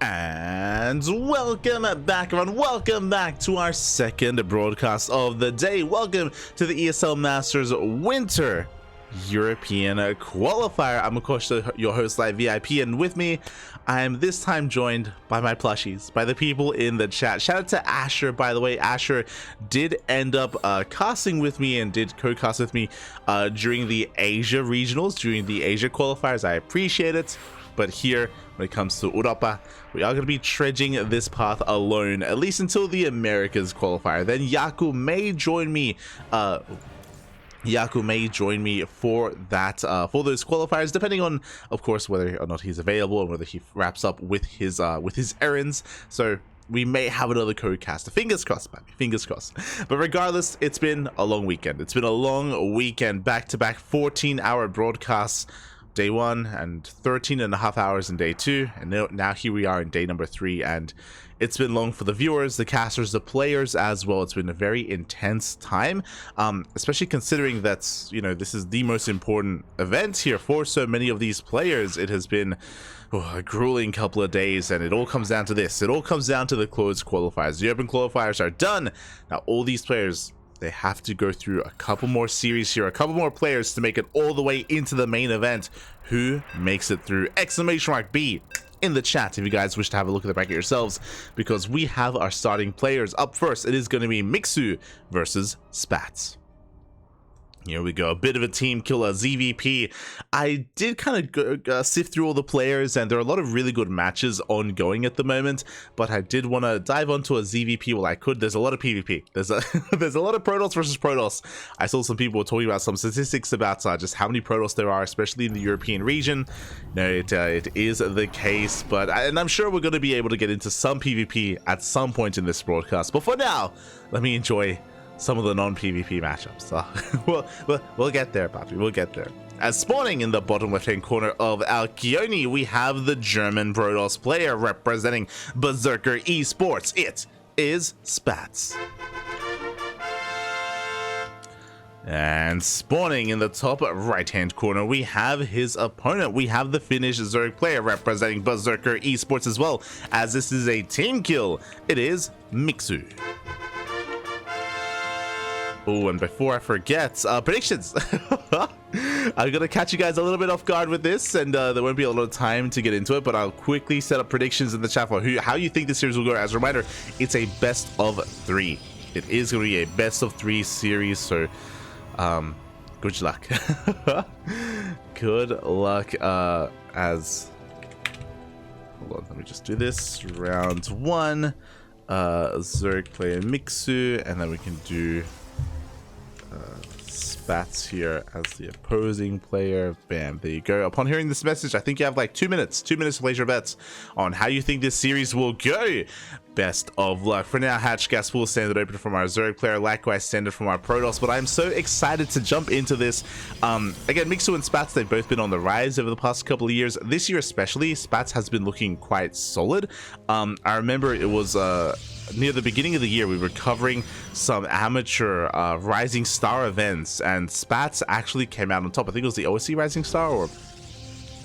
And welcome back, everyone. Welcome back to our second broadcast of the day. Welcome to the ESL Masters Winter European Qualifier. I'm of course your host, ZvP, and with me, I am this time joined by my plushies, by the people in the chat. Shout out to Asher, by the way. Asher did end up casting with me and did co-cast with me during the Asia regionals, during the Asia qualifiers. I appreciate it. But here, when it comes to Europa, we are going to be trudging this path alone, at least until the Americas qualifier. Then Yaku may join me. For that, for those qualifiers, depending on, of course, whether or not he's available and whether he wraps up with his errands. So we may have another co-caster. Fingers crossed, baby. Fingers crossed. But regardless, it's been a long weekend. It's been a long weekend, back-to-back 14-hour broadcasts. Day 1 and 13.5 hours in day 2, and now here we are in day number 3, and it's been long for the viewers, the casters, the players as well. It's been a very intense time, especially considering that, you know, this is the most important event here for so many of these players. It has been a grueling couple of days, and it all comes down to this. It all comes down to the closed qualifiers. The open qualifiers are done. Now all these players, they have to go through a couple more series here, a couple more players to make it all the way into the main event. Who makes it through? !B in the chat if you guys wish to have a look at the bracket yourselves, because we have our starting players. Up first, it is going to be Mixu versus Spatz. Here we go, a bit of a team killer, ZvP. I did kind of sift through all the players, and there are a lot of really good matches ongoing at the moment, but I did want to dive onto a ZvP while I could. There's a lot of PvP. There's a lot of Protoss versus Protoss. I saw some people talking about some statistics about just how many Protoss there are, especially in the European region. No, it is the case, and I'm sure we're going to be able to get into some PvP at some point in this broadcast. But for now, let me enjoy some of the non-PvP matchups. We'll get there, Papi. We'll get there. As spawning in the bottom left-hand corner of Alkioni, we have the German Protoss player representing Berserker Esports. It is Spatz. And spawning in the top right-hand corner, we have his opponent. We have the Finnish Zerg player representing Berserker Esports as well, as this is a team kill. It is Mixu. Oh, and before I forget, predictions. I'm gonna catch you guys a little bit off guard with this, and there won't be a lot of time to get into it, but I'll quickly set up predictions in the chat for how you think this series will go. As a reminder, it's a best of 3. It is gonna be a best of 3 series, so good luck. Good luck. As hold on, let me just do this. Round 1, Zerg player Mixu, and then we can do Spatz here as the opposing player. Bam, there you go. Upon hearing this message, I think you have like 2 minutes to place your bets on how you think this series will go. Best of luck. For now, Hatch Gas full standard open from our Zerg player, likewise standard from our Protoss, but I'm so excited to jump into this. Again, Mixu and Spatz, they've both been on the rise over the past couple of years. This year especially, Spatz has been looking quite solid. I remember it was near the beginning of the year, we were covering some amateur Rising Star events, and Spatz actually came out on top. I think it was the OSC Rising Star or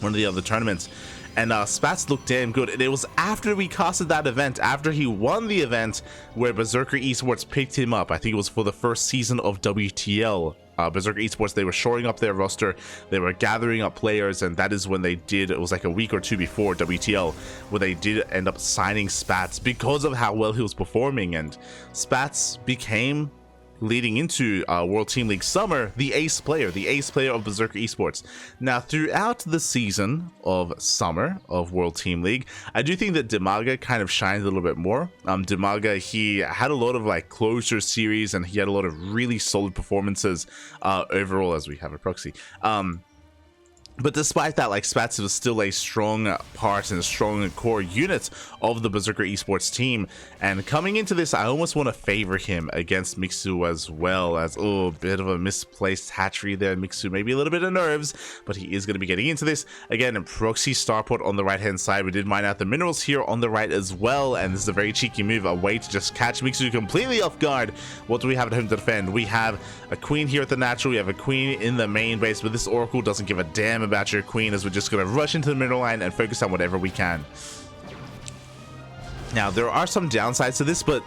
one of the other tournaments. And Spatz looked damn good. And it was after we casted that event, after he won the event, where Berserker Esports picked him up. I think it was for the first season of WTL. Berserker Esports, they were shoring up their roster, they were gathering up players, and that is when they did, it was like a week or 2 before WTL, where they did end up signing Spatz because of how well he was performing, and Spatz became, leading into World Team League Summer, the ace player of Berserker Esports. Now, throughout the season of Summer of World Team League, I do think that Demaga kind of shines a little bit more. Demaga, he had a lot of like closer series, and he had a lot of really solid performances overall, as we have a proxy. But despite that, like, Spatz was still a strong part and a strong core unit of the Berserker Esports team. And coming into this, I almost want to favor him against Mixu as well, as, oh, a bit of a misplaced hatchery there. Mixu, maybe a little bit of nerves, but he is going to be getting into this. Again, proxy starport on the right-hand side. We did mine out the minerals here on the right as well, and this is a very cheeky move, a way to just catch Mixu completely off guard. What do we have at home to defend? We have a queen here at the natural, we have a queen in the main base, but this Oracle doesn't give a damn about your queen, as we're just going to rush into the middle line and focus on whatever we can. Now, there are some downsides to this, but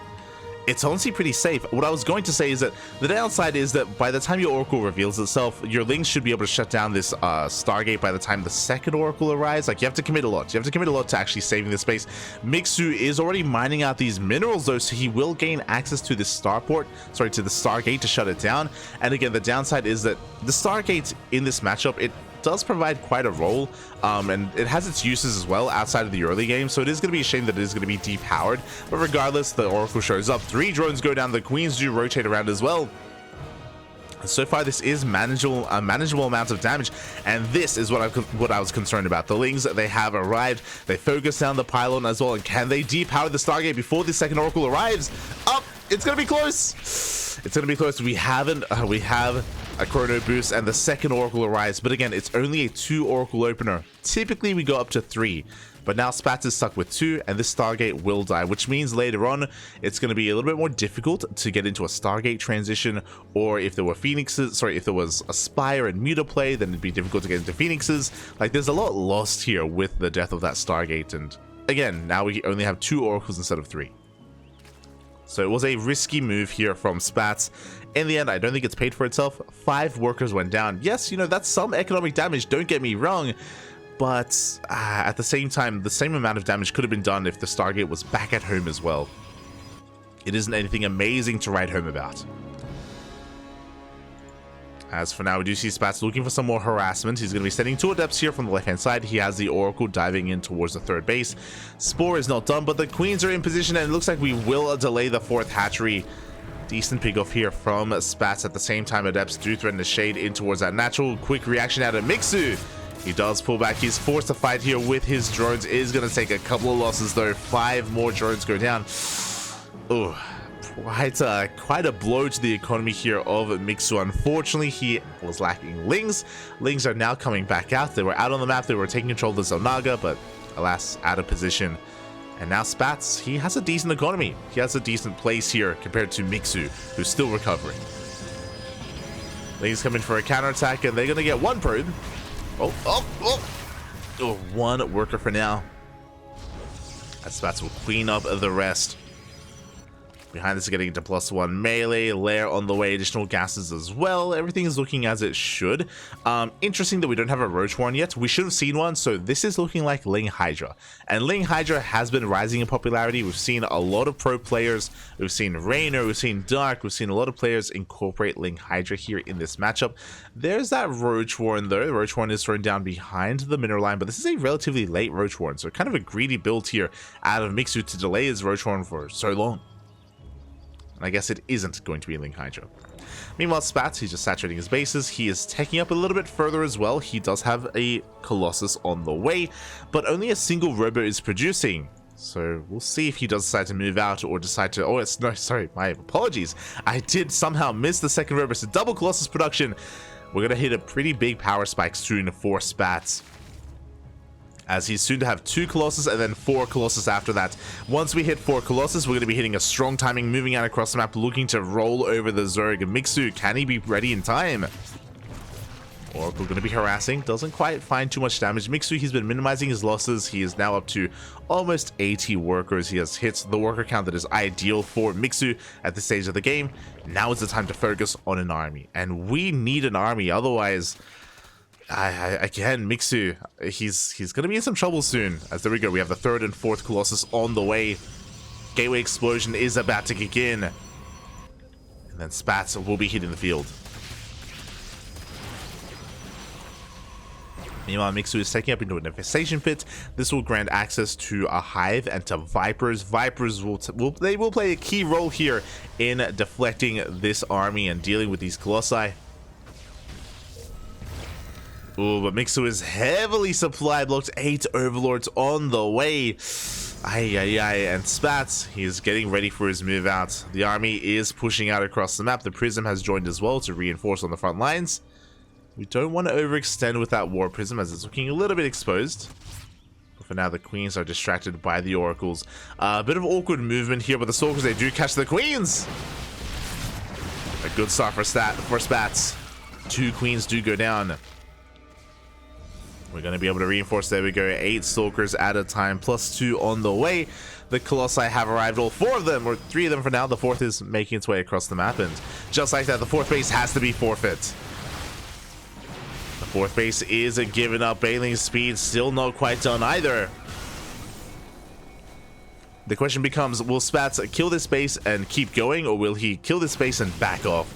it's honestly pretty safe. What I was going to say is that the downside is that by the time your Oracle reveals itself, your Lings should be able to shut down this Stargate by the time the second Oracle arrives. Like, you have to commit a lot. You have to commit a lot to actually saving this space. Mixu is already mining out these minerals, though, so he will gain access to this Starport, sorry, to the Stargate to shut it down. And again, the downside is that the Stargate in this matchup, it does provide quite a role, and it has its uses as well outside of the early game, so it is going to be a shame that it is going to be depowered. But regardless, the Oracle shows up, 3 drones go down, the Queens do rotate around as well. So far, this is manageable, a manageable amount of damage, and this is what I was concerned about. The Lings, they have arrived, they focus down the pylon as well, and can they depower the Stargate before the second Oracle arrives? Up! It's gonna be close. It's gonna be close. We have a chrono boost, and the second Oracle arrives, but again, it's only a 2 Oracle opener. Typically, we go up to 3. But now Spatz is stuck with 2, and this Stargate will die, which means later on, it's going to be a little bit more difficult to get into a Stargate transition, or if there were Phoenixes, sorry, if there was a Spire and Muta play, then it'd be difficult to get into Phoenixes. Like, there's a lot lost here with the death of that Stargate, and again, now we only have 2 Oracles instead of 3. So it was a risky move here from Spatz. In the end, I don't think it's paid for itself. 5 workers went down. Yes, you know, that's some economic damage, don't get me wrong. But at the same time, the same amount of damage could have been done if the Stargate was back at home as well. It isn't anything amazing to write home about. As for now, we do see Spatz looking for some more harassment. He's going to be sending 2 adepts here from the left-hand side. He has the Oracle diving in towards the 3rd base. Spore is not done, but the Queens are in position, and it looks like we will delay the 4th hatchery. Decent pick off here from Spatz. At the same time, adepts do threaten to shade in towards that natural. Quick reaction out of Mixu. He does pull back. He's forced to fight here with his drones. Is going to take a couple of losses, though. 5 more drones go down. Oh, quite a blow to the economy here of Mixu. Unfortunately, he was lacking Lings. Lings are now coming back out. They were out on the map. They were taking control of the Zonaga, but alas, out of position. And now Spatz, he has a decent economy. He has a decent place here compared to Mixu, who's still recovering. Lings coming for a counterattack, and they're going to get 1 probe. Oh, 1 worker for now. Spatz will clean up the rest. Behind this, getting into +1 melee, lair on the way, additional gases as well. Everything is looking as it should. Interesting that we don't have a Roach Warren yet. We should have seen one, so this is looking like Ling Hydra. And Ling Hydra has been rising in popularity. We've seen a lot of pro players. We've seen Raynor, we've seen Dark, we've seen a lot of players incorporate Ling Hydra here in this matchup. There's that Roach Warren though. The Roach Warren is thrown down behind the mineral line, but this is a relatively late Roach Warren, so kind of a greedy build here out of Mixu to delay his Roach Warren for so long. I guess it isn't going to be Ling Hydra. Meanwhile, Spatz, he's just saturating his bases. He is taking up a little bit further as well. He does have a Colossus on the way, but only a single robo is producing. So we'll see if he does decide to move out or decide to... Oh, it's no, sorry, my apologies. I did somehow miss the second robo. So double Colossus production. We're going to hit a pretty big power spike soon for Spatz, as he's soon to have 2 Colossus and then 4 Colossus after that. Once we hit 4 Colossus, we're going to be hitting a strong timing, moving out across the map, looking to roll over the Zerg. Mixu, can he be ready in time? Oracle going to be harassing, doesn't quite find too much damage. Mixu, he's been minimizing his losses. He is now up to almost 80 workers. He has hit the worker count that is ideal for Mixu at this stage of the game. Now is the time to focus on an army, and we need an army, otherwise... Again, Mixu, he's going to be in some trouble soon. As there we go, we have the 3rd and 4th Colossus on the way. Gateway Explosion is about to kick in. And then Spatz will be hitting the field. Meanwhile, Mixu is taking up into an infestation pit. This will grant access to a hive and to Vipers. Vipers will play a key role here in deflecting this army and dealing with these Colossi. Ooh, but Mixu is heavily supply blocked. 8 Overlords on the way. And Spatz, he's getting ready for his move out. The army is pushing out across the map. The Prism has joined as well to reinforce on the front lines. We don't want to overextend with that War Prism, as it's looking a little bit exposed. But for now, the Queens are distracted by the Oracles. A bit of awkward movement here, but the Stalkers, they do catch the Queens. A good start for Spatz. 2 Queens do go down. We're going to be able to reinforce. There we go. 8 Stalkers at a time, +2 on the way. The Colossi have arrived, all 4 of them, or 3 of them for now. The 4th is making its way across the map, and just like that, the 4th base has to be forfeit. The 4th base is a given up. Bailing's speed still not quite done either. The question becomes, will Spatz kill this base and keep going, or will he kill this base and back off?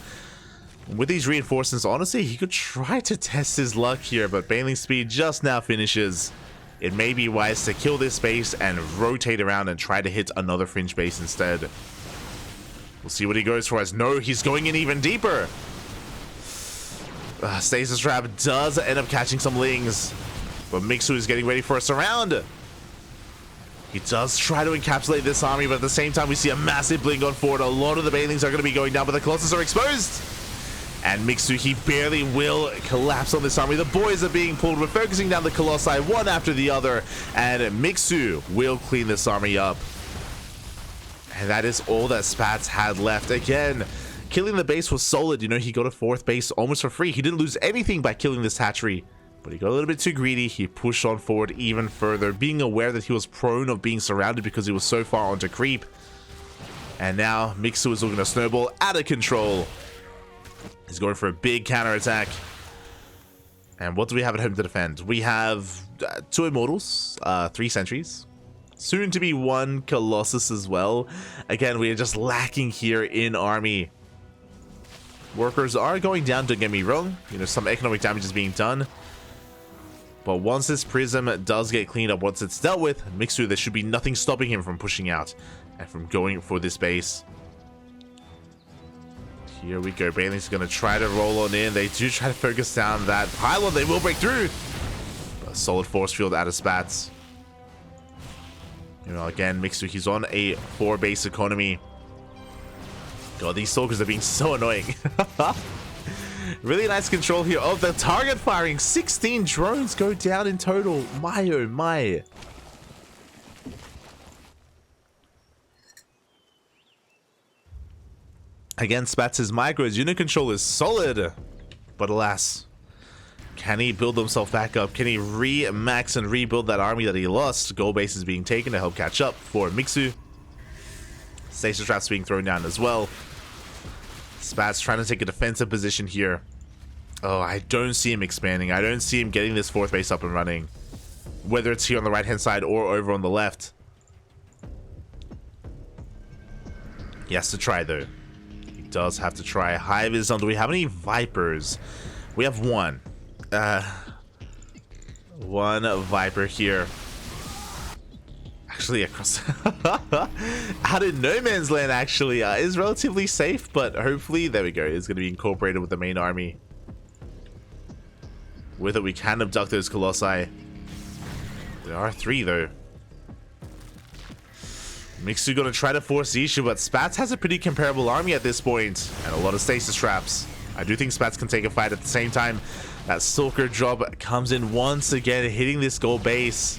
With these reinforcements, honestly, he could try to test his luck here, but Bailing's speed just now finishes. It may be wise to kill this base and rotate around and try to hit another fringe base instead. We'll see what he goes for, as no, he's going in even deeper. Stasis Trap does end up catching some Lings, but Mixu is getting ready for a surround. He does try to encapsulate this army, but at the same time, we see a massive blink on forward. A lot of the Bailings are going to be going down, but the Colossus are exposed. And Mixu, he barely will collapse on this army. The boys are being pulled. We're focusing down the Colossi one after the other. And Mixu will clean this army up. And that is all that Spatz had left. Again, killing the base was solid. You know, he got a 4th base almost for free. He didn't lose anything by killing this hatchery. But he got a little bit too greedy. He pushed on forward even further, being aware that he was prone of being surrounded because he was so far onto creep. And now Mixu is looking to snowball out of control. He's going for a big counterattack. And what do we have at home to defend? We have 2 Immortals, 3 Sentries, soon to be 1 Colossus as well. Again, we are just lacking here in army. Workers are going down, don't get me wrong. You know, some economic damage is being done. But once this prism does get cleaned up, once it's dealt with, Mixu, there should be nothing stopping him from pushing out and from going for this base. Here we go. Bailing's going to try to roll on in. They do try to focus down that pylon. They will break through. A solid force field out of Spatz. You know, again, Mixu, he's on a 4 base economy. God, these Stalkers are being so annoying. Really nice control here of the target firing. 16 drones go down in total. My oh my. Again, Spatz's micros, unit control is solid, but alas, can he build himself back up? Can he re-max and rebuild that army that he lost? Gold base is being taken to help catch up for Mixu. Stasis traps being thrown down as well. Spatz trying to take a defensive position here. Oh, I don't see him expanding. I don't see him getting this 4th base up and running, whether it's here on the right hand side or over on the left. He has to try though. Does have to try. Hive is on. Do we have any Vipers? We have 1. 1 Viper here. Actually, across out in no man's land, actually is relatively safe, but hopefully, there we go, it's going to be incorporated with the main army. With it, we can abduct those Colossi. There are 3 though. Mixu gonna try to force the issue, but Spatz has a pretty comparable army at this point, and a lot of stasis traps. I do think Spatz can take a fight. At the same time, that Stalker job comes in once again, hitting this gold base.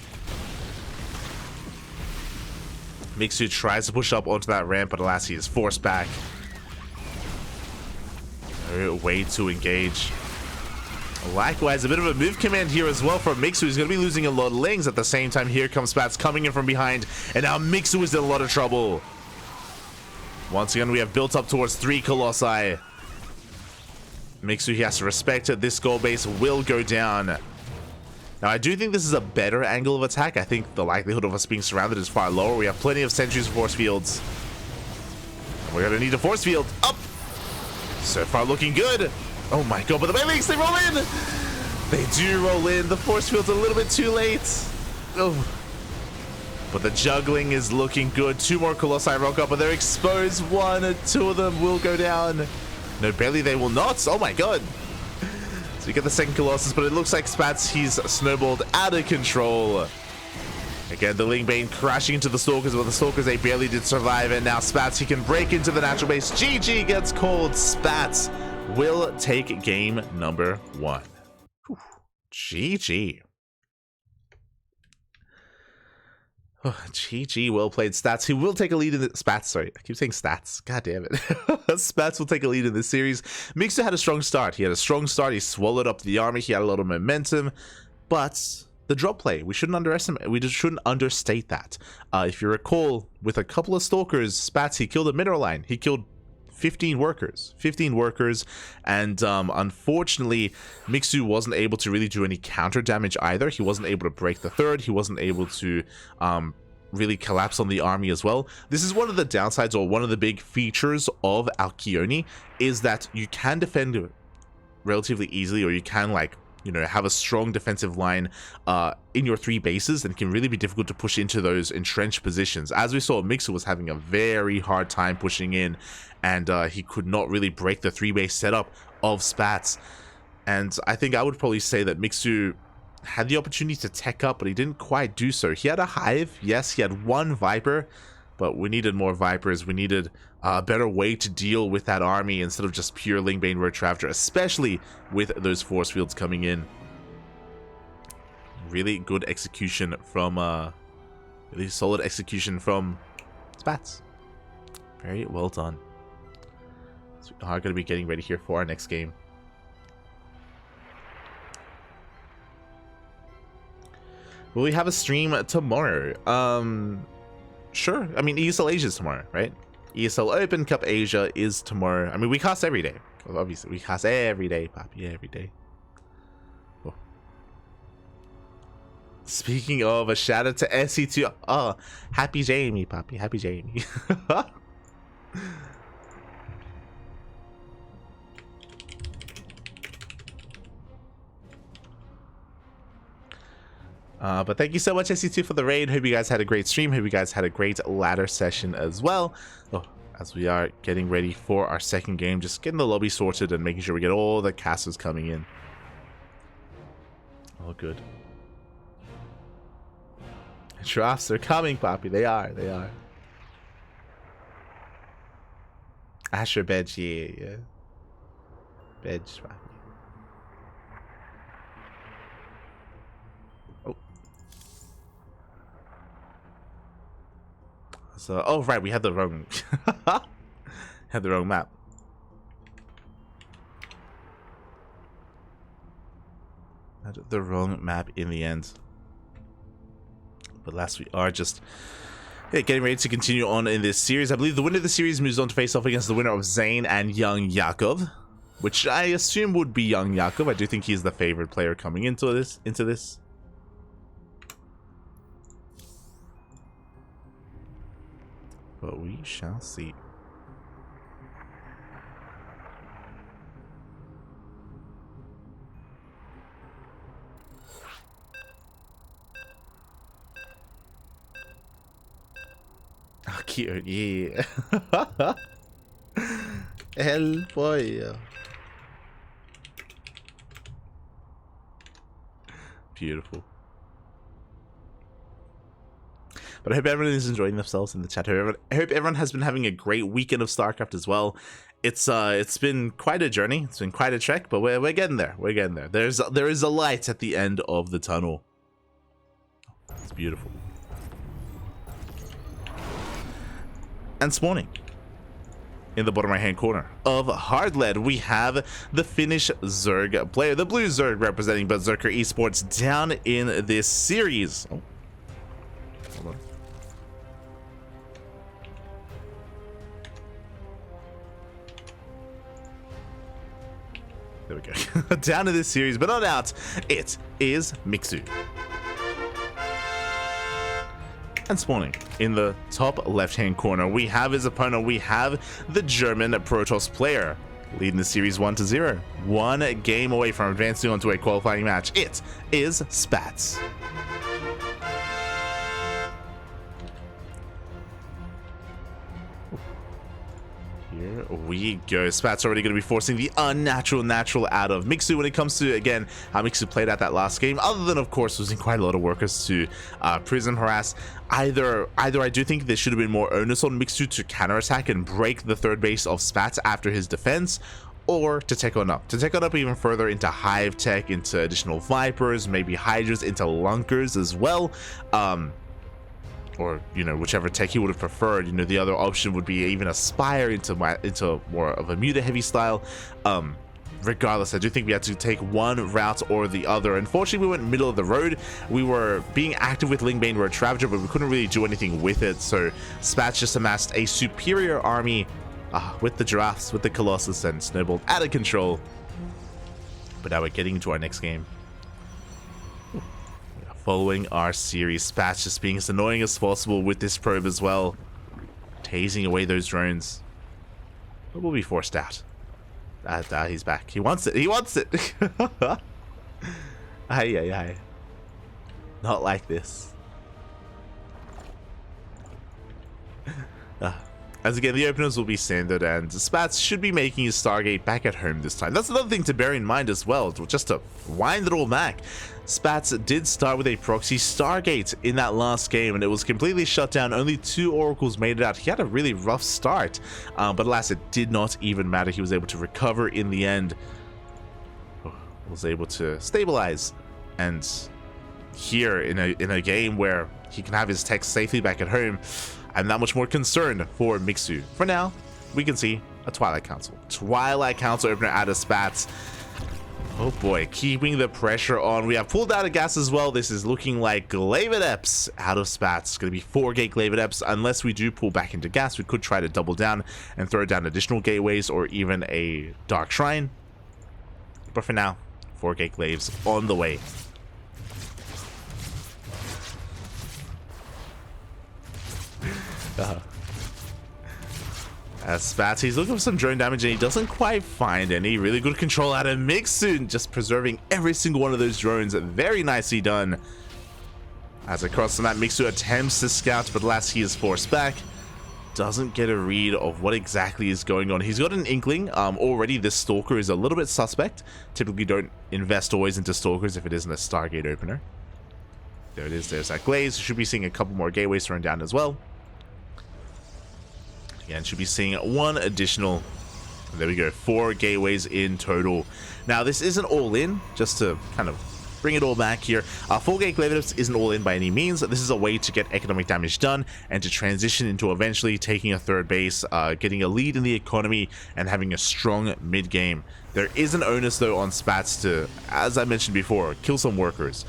Mixu tries to push up onto that ramp, but alas, he is forced back. No way to engage. Likewise, a bit of a move command here as well from Mixu. He's going to be losing a lot of Lings. At the same time, here comes Spatz coming in from behind, and now Mixu is in a lot of trouble. Once again, we have built up towards 3 Colossi. Mixu, he has to respect it. This gold base will go down. Now, I do think this is a better angle of attack. I think the likelihood of us being surrounded is far lower. We have plenty of sentries and force fields. We're going to need a force field. Up! So far, looking good. Oh my god, but the Bailings, they roll in! They do roll in. The force field's a little bit too late. Oh. But the juggling is looking good. 2 more Colossi rock up, but they're exposed. 1, 2 of them will go down. No, barely they will not. Oh my god. So we get the second Colossus, but it looks like Spatz, he's snowballed out of control. Again, the Lingbane crashing into the Stalkers, but the Stalkers, they barely did survive. And now Spatz, he can break into the natural base. GG gets called. Spatz will take game number 1. Whew. GG. Oh, GG, well played, Stats. He will take a lead in the Spatz. Sorry, I keep saying Stats. God damn it. Spatz will take a lead in this series. Mixu had a strong start. He had a strong start. He swallowed up the army. He had a lot of momentum. But the drop play, we shouldn't underestimate, we just shouldn't understate that. If you recall, with a couple of stalkers, Spatz, he killed a mineral line. He killed 15 workers, and unfortunately Mixu wasn't able to really do any counter damage either. He wasn't able to break the third. He wasn't able to really collapse on the army as well. This is one of the downsides, or one of the big features of Alkyone, is that you can defend relatively easily, or you can, like, you know, have a strong defensive line in your 3 bases, and it can really be difficult to push into those entrenched positions. As we saw, Mixu was having a very hard time pushing in, and he could not really break the 3-base setup of Spatz. And I think I would probably say that Mixu had the opportunity to tech up, but he didn't quite do so. He had a hive, yes, he had 1 Viper, but we needed more Vipers. We needed a better way to deal with that army instead of just pure Lingbane Road Trafter, especially with those force fields coming in. Really good execution from, really solid execution from Spatz. Very well done. So we are going to be getting ready here for our next game. Will we have a stream tomorrow? Sure. I mean, ESL Asia is tomorrow, right? ESL Open Cup Asia is tomorrow. I mean, we cast every day. Obviously, we cast every day, Poppy, every day. Oh. Speaking of, a shout out to SC2. Oh, happy Jamie, Poppy. Happy Jamie. But thank you so much, SC2, for the raid. Hope you guys had a great stream. Hope you guys had a great ladder session as well. Oh, as we are getting ready for our second game, just getting the lobby sorted and making sure we get all the casters coming in. All good. Drafts are coming, Poppy. They are. They are. Asher Bedge, yeah. Bedge, Poppy. So, oh right, we had the wrong had the wrong map. Had the wrong map in the end. But last we are just getting ready to continue on in this series. I believe the winner of the series moves on to face off against the winner of Zane and Young Yakov, which I assume would be Young Yakov. I do think he's the favorite player coming into this. But we shall see. Oh, cute, yeah. Hell boy. Beautiful. But I hope everyone is enjoying themselves in the chat. I hope everyone has been having a great weekend of StarCraft as well. It's been quite a journey. It's been quite a trek, but we're getting there. We're getting there. There is a light at the end of the tunnel. It's beautiful. And spawning in the bottom right hand corner of Hard Lead, we have the Finnish Zerg player, the blue Zerg representing Berserker Esports down in this series. Oh, hold on. There we go. Down in this series, but not out. It is Mixu. And spawning in the top left-hand corner, we have his opponent. We have the German Protoss player, leading the series 1-0. 1 game away from advancing onto a qualifying match. It is Spatz. Here we go. Spatz already going to be forcing the natural out of Mixu when it comes to, again, how Mixu played at that last game, other than, of course, losing quite a lot of workers to Prism Harass. Either I do think there should have been more onus on Mixu to counterattack and break the third base of Spatz after his defense, or to tech on up. To tech on up even further into Hive Tech, into additional Vipers, maybe Hydras, into Lunkers as well. Or, you know, whichever tech he would have preferred. You know, the other option would be even Aspire into more of a Muta heavy style. regardless, I do think we had to take one route or the other. Unfortunately, we went middle of the road. We were being active with Lingbane, we're a Travager, but we couldn't really do anything with it. So Spatz just amassed a superior army with the Giraffes, with the Colossus, and snowballed out of control. But now we're getting into our next game. We are following our series. Spatz just being as annoying as possible with this probe as well. Tasing away those drones. But we'll be forced out. He's back. He wants it. He wants it. Aye. Not like this. As again, the openers will be standard, and Spatz should be making his Stargate back at home this time. That's another thing to bear in mind as well, just to wind it all back. Spatz did start with a proxy Stargate in that last game, and it was completely shut down. Only 2 oracles made it out. He had a really rough start, but alas, it did not even matter. He was able to recover in the end. Was able to stabilize, and here in a game where he can have his tech safely back at home, I'm that much more concerned for Mixu. For now, we can see a Twilight Council. Twilight Council opener out of Spatz. Oh boy, keeping the pressure on. We have pulled out a gas as well. This is looking like Glaive Adepts out of Spatz. It's going to be 4 gate Glaive Adepts. Unless we do pull back into gas, we could try to double down and throw down additional gateways or even a Dark Shrine. But for now, 4 gate Glaives on the way. As Spatz, he's looking for some drone damage and he doesn't quite find any. Really good control out of Mixu, just preserving every single one of those drones. Very nicely done. As across the map, Mixu attempts to scout, but alas, he is forced back. Doesn't get a read of what exactly is going on. He's got an inkling. Already this Stalker is a little bit suspect. Typically don't invest always into Stalkers if it isn't a Stargate opener. There it is. There's that Glaze. Should be seeing a couple more gateways thrown down as well. Again, should be seeing 1 additional. There we go, 4 gateways in total. Now, this isn't all in, just to kind of bring it all back here. 4 gate Glaive Adepts isn't all in by any means. This is a way to get economic damage done and to transition into eventually taking a 3rd base, getting a lead in the economy, and having a strong mid game. There is an onus though on Spatz to, as I mentioned before, kill some workers.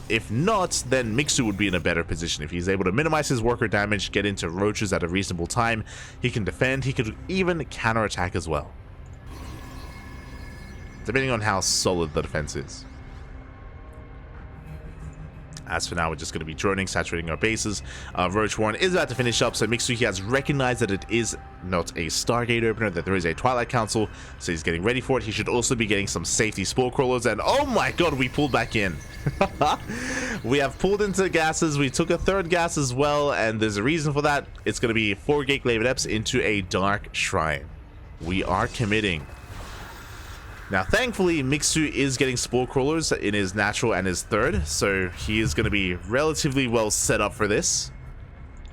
If not, then Mixu would be in a better position. If he's able to minimize his worker damage, get into roaches at a reasonable time, he can defend, he could even counterattack as well. Depending on how solid the defense is. As for now, we're just going to be droning, saturating our bases. Roach Warren is about to finish up, so Mixu, he has recognized that it is not a Stargate opener, that there is a Twilight Council, so he's getting ready for it. He should also be getting some safety Spore Crawlers, and oh my god, we pulled back in. We have pulled into gases, we took a 3rd gas as well, and there's a reason for that. It's going to be 4 gate Glaive Adepts into a Dark Shrine. We are committing. Now, thankfully, Mixu is getting Spore Crawlers in his natural and his 3rd, so he is going to be relatively well set up for this.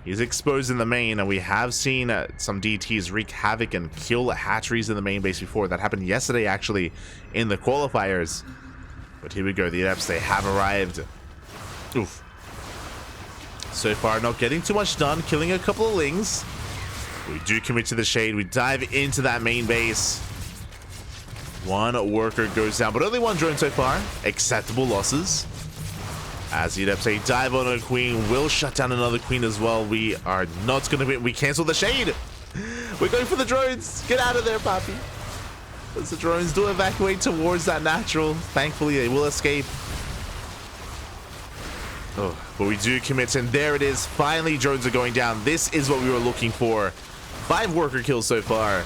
He's exposed in the main, and we have seen some DTs wreak havoc and kill hatcheries in the main base before. That happened yesterday, actually, in the qualifiers. But here we go, the Adepts, they have arrived. Oof. So far, not getting too much done, killing a couple of Lings. We do commit to the Shade, we dive into that main base. 1 worker goes down, but only 1 drone so far. Acceptable losses. As the Adepts, a dive on a Queen will shut down another Queen as well. We are not going to be... We cancel the Shade. We're going for the drones. Get out of there, Papi. As the drones do evacuate towards that natural. Thankfully, they will escape. Oh, but we do commit, and there it is. Finally, drones are going down. This is what we were looking for. 5 worker kills so far.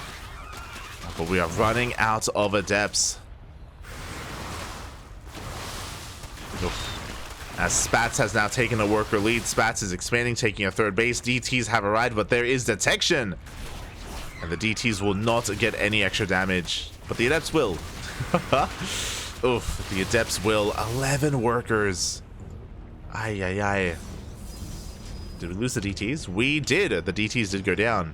But we are running out of Adepts. As Spatz has now taken a worker lead. Spatz is expanding, taking a 3rd base. DTs have arrived, but there is detection. And the DTs will not get any extra damage. But the Adepts will. Oof, the Adepts will. 11 workers. Ay. Did we lose the DTs? We did. The DTs did go down.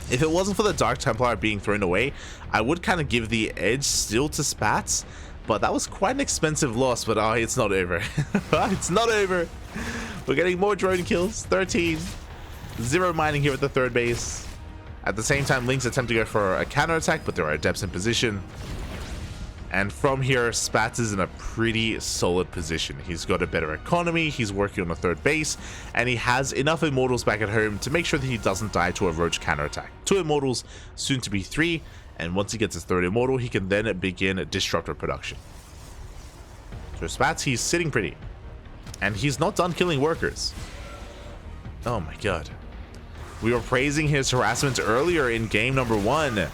If it wasn't for the Dark Templar being thrown away, I would kind of give the edge still to Spatz, but that was quite an expensive loss. But oh, it's not over. It's not over. We're getting more drone kills. 13. 0 mining here at the 3rd base. At the same time, Lings attempt to go for a counterattack, but there are adepts in position. And from here, Spatz is in a pretty solid position. He's got a better economy, he's working on a third base, and he has enough immortals back at home to make sure that he doesn't die to a roach counterattack. 2 immortals, soon to be 3, and once he gets his 3rd immortal, he can then begin disruptor production. So Spatz, he's sitting pretty. And he's not done killing workers. Oh my god. We were praising his harassment earlier in game number 1.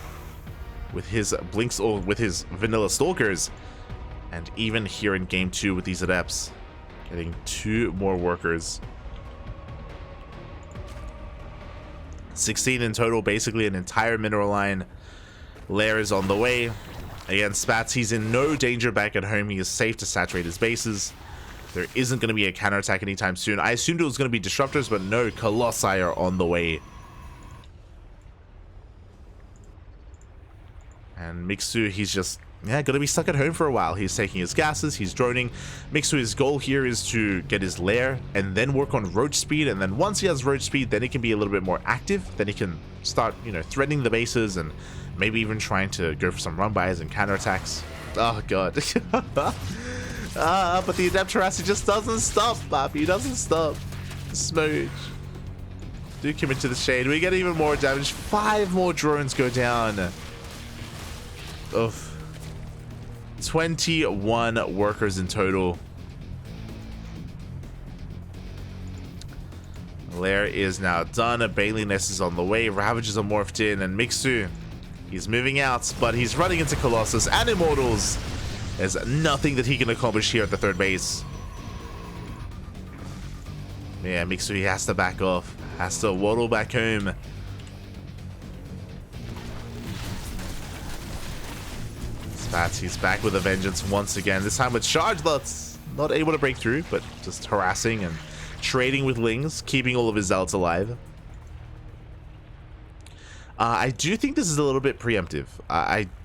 With his blinks, or with his vanilla stalkers, and even here in game 2 with these adepts, getting 2 more workers. 16 in total, basically an entire mineral line. Lair is on the way. Again, Spatz, he's in no danger back at home. He is safe to saturate his bases. There isn't going to be a counterattack anytime soon. I assumed it was going to be disruptors, but no, Colossi are on the way. And Mixu, he's just, gonna be stuck at home for a while. He's taking his gases, he's droning. Mixu, his goal here is to get his lair and then work on roach speed. And then once he has roach speed, then he can be a little bit more active. Then he can start, threatening the bases and maybe even trying to go for some run-bys and counterattacks. Oh, God. But the Adept Harassment just doesn't stop, Bobby. He doesn't stop. Smooch. Do commit to the shade. We get even more damage. 5 more drones go down. Of 21 workers in total. Lair is now done. Bailey Nest is on the way. Ravages are morphed in, and Mixu, he's moving out, but he's running into Colossus and Immortals. There's nothing that he can accomplish here at the 3rd base. Yeah, Mixu, he has to back off. Has to waddle back home. Spatz, he's back with a vengeance once again. This time with charge lots. Not able to break through, but just harassing and trading with Lings, keeping all of his zealots alive. I do think this is a little bit preemptive,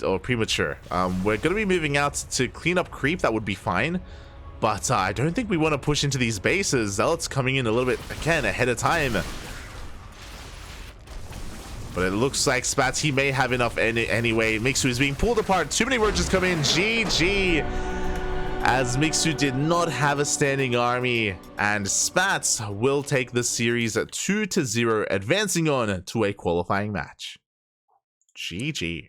or premature. We're going to be moving out to clean up creep. That would be fine, but I don't think we want to push into these bases. Zealots coming in a little bit, again, ahead of time. But it looks like Spatz, he may have enough anyway. Mixu is being pulled apart. Too many roaches come in. GG. As Mixu did not have a standing army. And Spatz will take the series 2-0, advancing on to a qualifying match. GG.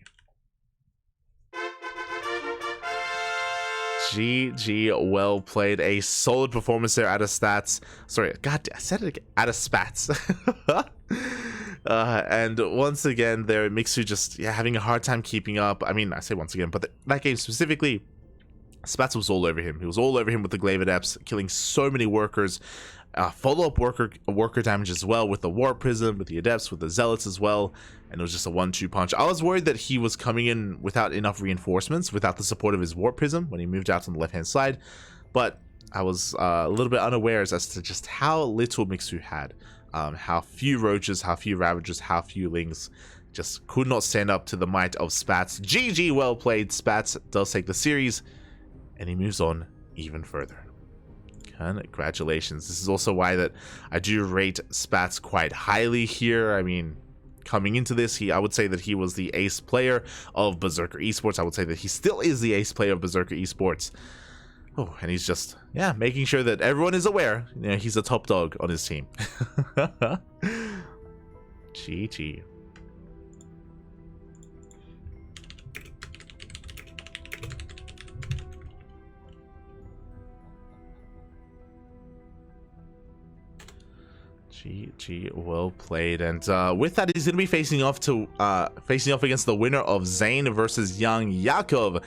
GG, well played. A solid performance there out of Stats. Sorry, God, I said it again. Out of Spatz. And once again, there, Mixu just having a hard time keeping up. I mean, I say once again, but that game specifically, Spatz was all over him. He was all over him with the Glaive Adepts, killing so many workers. Follow-up worker damage as well with the Warp Prism, with the Adepts, with the Zealots as well. And it was just a 1-2 punch. I was worried that he was coming in without enough reinforcements, without the support of his Warp Prism when he moved out on the left-hand side. But I was a little bit unaware as to just how little Mixu had. How few roaches, how few ravagers, how few lings just could not stand up to the might of Spatz. GG, well played. Spatz does take the series, and he moves on even further. Congratulations. This is also why that I do rate Spatz quite highly here. I mean, coming into this, I would say that he was the ace player of Berserker Esports. I would say that he still is the ace player of Berserker Esports. Oh, and he's just, making sure that everyone is aware, he's a top dog on his team. GG. GG, well played. And with that, he's going to be facing off against the winner of Zane versus Young Yakov.